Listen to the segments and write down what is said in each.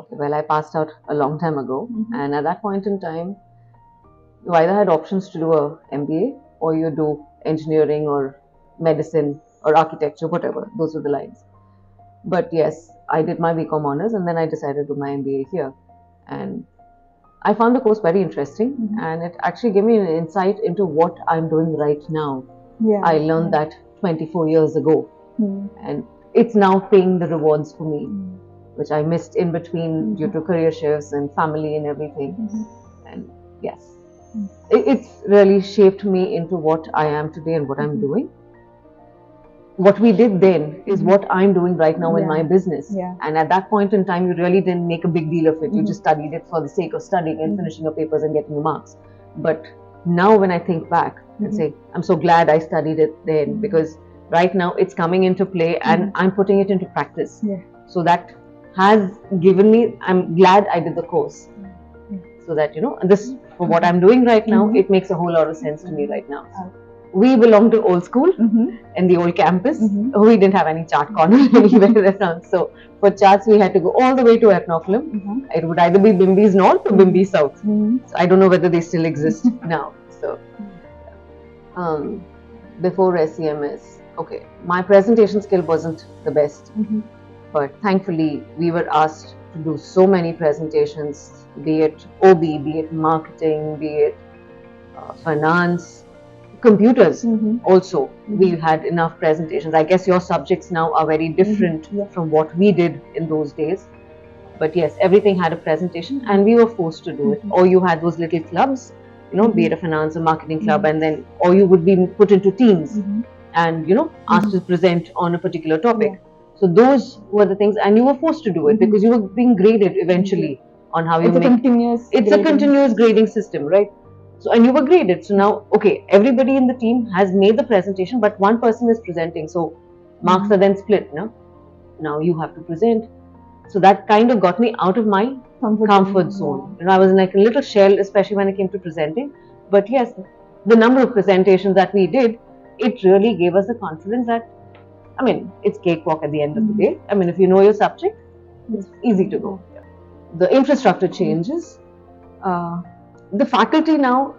Okay, well, I passed out a long time ago, and at that point in time, you either had options to do a MBA or you do engineering or medicine or architecture, whatever. Those were the lines. But yes, I did my BCom honors, and then I decided to do my MBA here, and I found the course very interesting, and it actually gave me an insight into what I'm doing right now. I learned that 24 years ago, and it's now paying the rewards for me, which I missed in between due to career shifts and family and everything. And yes, it's really shaped me into what I am today and what I'm doing. What we did then is what I'm doing right now in my business. And at that point in time, you really didn't make a big deal of it. You just studied it for the sake of studying and finishing your papers and getting your marks. But now when I think back and say, I'm so glad I studied it then, because right now it's coming into play and I'm putting it into practice. So that has given me, I'm glad I did the course. So that, this, for what I'm doing right now, it makes a whole lot of sense to me right now. We belong to old school in the old campus. We didn't have any chart corner anywhere around. So for charts, we had to go all the way to Ernakulam. It would either be Bimbi's North or Bimbi's South. So I don't know whether they still exist now. So before SCMS, okay, my presentation skill wasn't the best. But thankfully, we were asked to do so many presentations, be it OB, be it marketing, be it finance, computers also. We had enough presentations. I guess your subjects now are very different from what we did in those days. But yes, everything had a presentation and we were forced to do it. Or you had those little clubs, be it a finance or marketing club, and then, or you would be put into teams and, asked to present on a particular topic. So those were the things, and you were forced to do it because you were being graded eventually on how you make. It's a continuous grading system, right? So, and you were graded. So now, okay, everybody in the team has made the presentation, but one person is presenting. So marks are then split. Now you have to present. So that kind of got me out of my comfort zone. I was in like a little shell, especially when it came to presenting. But yes, the number of presentations that we did, it really gave us the confidence that, it's cakewalk at the end of the day. If you know your subject, it's easy to go. The infrastructure changes. The faculty now,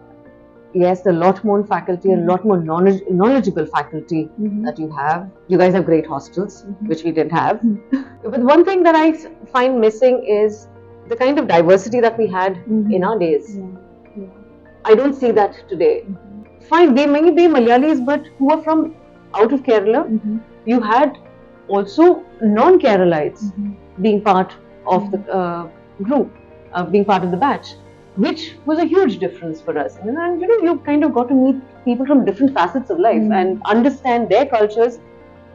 yes, a lot more faculty, a lot more knowledgeable faculty that you have. You guys have great hostels, which we didn't have. But one thing that I find missing is the kind of diversity that we had in our days. I don't see that today. Fine, they may be Malayalis, but who are from out of Kerala. You had also non-Keralites being part of the group, being part of the batch, which was a huge difference for us. And you kind of got to meet people from different facets of life and understand their cultures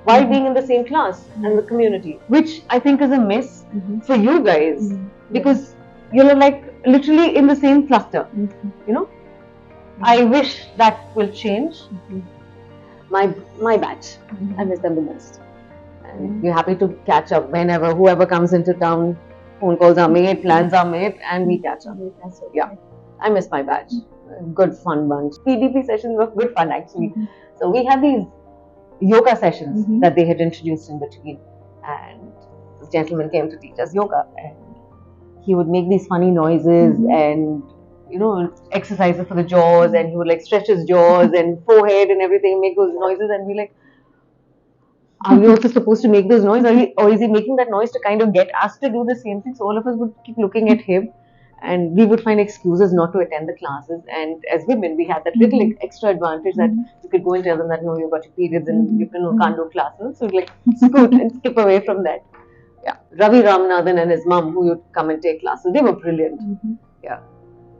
while being in the same class and the community, which I think is a miss for you guys, because you're like literally in the same cluster, I wish that will change. My batch, I miss them the most. And we're happy to catch up whenever, whoever comes into town, phone calls are made, plans are made, and we catch up. Yeah, I miss my batch. Good fun bunch. PDP sessions were good fun actually. So we had these yoga sessions that they had introduced in between, and this gentleman came to teach us yoga, and he would make these funny noises and exercises for the jaws, and he would like stretch his jaws and forehead and everything, make those noises, and we like, are we also supposed to make those noises, or is he making that noise to kind of get us to do the same thing? So all of us would keep looking at him, and we would find excuses not to attend the classes. And as women, we had that little extra advantage that you could go and tell them that no, you've got your periods and you can't do classes. So we'd like scoot and skip away from that. Yeah, Ravi Ramanathan and his mum, who would come and take classes, they were brilliant. Yeah.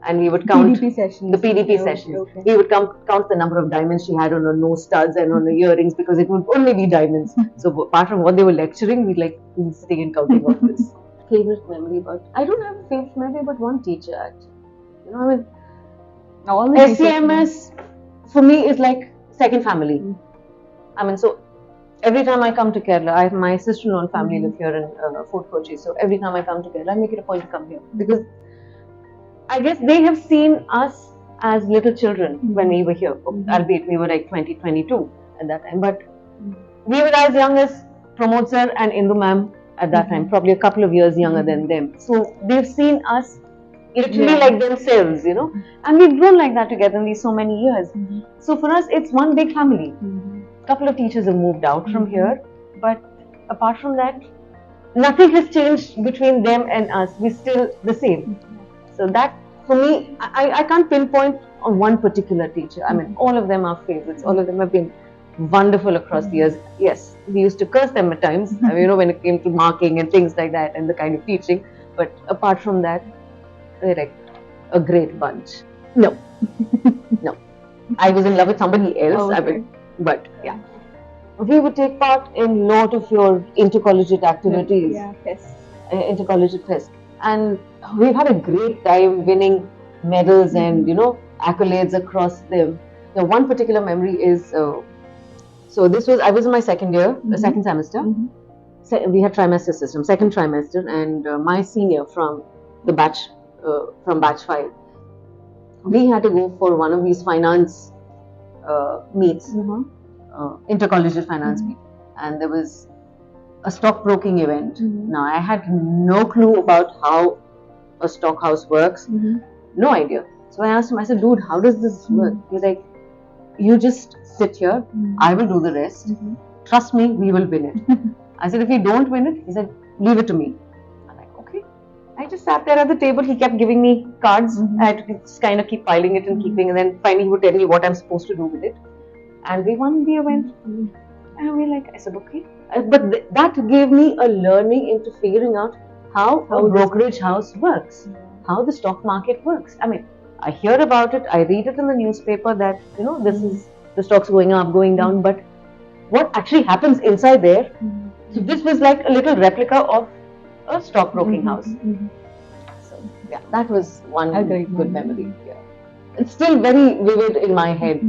And we would count the PDP sessions. Okay. We would count the number of diamonds she had on her nose studs and on her earrings, because it would only be diamonds. So apart from what they were lecturing, we'd like be sitting and counting all this. Favorite memory, but I don't have a favorite memory, but one teacher actually. SCMS for me is like second family. So every time I come to Kerala, my sister-in-law and family live here in Fort Kochi. So every time I come to Kerala, I make it a point to come here, because I guess they have seen us as little children when we were here, albeit we were like 20, 22 at that time. But we were as young as Pramod sir and Indu ma'am at that time, probably a couple of years younger than them. So they've seen us literally like themselves, you know, and we've grown like that together in these so many years. So for us, it's one big family. A couple of teachers have moved out from here, but apart from that, nothing has changed between them and us. We're still the same. So that, for me, I can't pinpoint on one particular teacher. I mean, all of them are favorites. All of them have been wonderful across the years. Yes, we used to curse them at times, you know, when it came to marking and things like that and the kind of teaching. But apart from that, they're like a great bunch. No, no. I was in love with somebody else. I mean, but yeah. We would take part in a lot of your intercollegiate activities. Intercollegiate fest. And we've had a great time winning medals and, you know, accolades across them. Now, one particular memory is, so this was, I was in my second year, the second semester. So we had trimester system, second trimester, and my senior from the batch, from batch 5, we had to go for one of these finance meets, intercollegiate finance meet, and there was a stockbroking event. Now, I had no clue about how a stock house works, no idea. So I asked him, I said, dude, how does this work? He's like, you just sit here, I will do the rest. Trust me, we will win it. I said, if we don't win it, he said, leave it to me. I'm like, okay. I just sat there at the table. He kept giving me cards. I had to just kind of keep piling it and keeping, and then finally he would tell me what I'm supposed to do with it. And we won the event. And we like, I said, okay. But that gave me a learning into figuring out how a brokerage house works, how the stock market works. I mean, I hear about it, I read it in the newspaper that, you know, this is the stocks going up, going down, but what actually happens inside there? So this was like a little replica of a stockbroking house. So yeah, that was one good memory. Yeah. It's still very vivid in my head.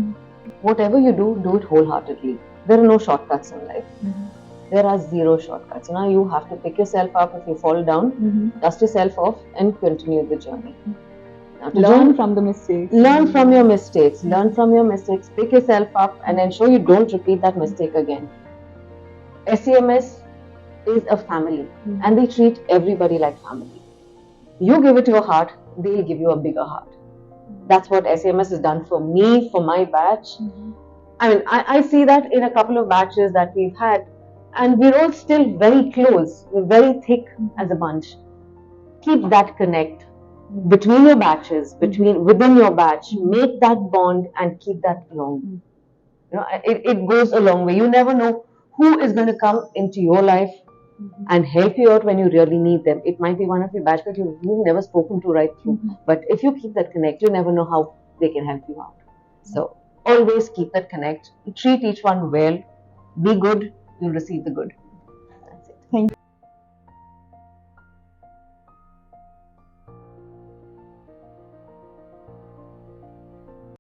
Whatever you do, do it wholeheartedly. There are no shortcuts in life. There are zero shortcuts. Now you have to pick yourself up if you fall down, dust yourself off, and continue the journey. Now, learn from the mistakes. Learn from your mistakes. Learn from your mistakes. Pick yourself up and ensure you don't repeat that mistake again. SCMS is a family, and they treat everybody like family. You give it your heart, they'll give you a bigger heart. That's what SCMS has done for me, for my batch. I mean, I see that in a couple of batches that we've had, and we're all still very close. We're very thick as a bunch. Keep that connect between your batches, within your batch. Make that bond and keep that along. You know, it goes a long way. You never know who is going to come into your life and help you out when you really need them. It might be one of your batch that you've never spoken to right through. But if you keep that connect, you never know how they can help you out. So always keep that connect. Treat each one well. Be good. You'll receive the good. That's it. Thank you.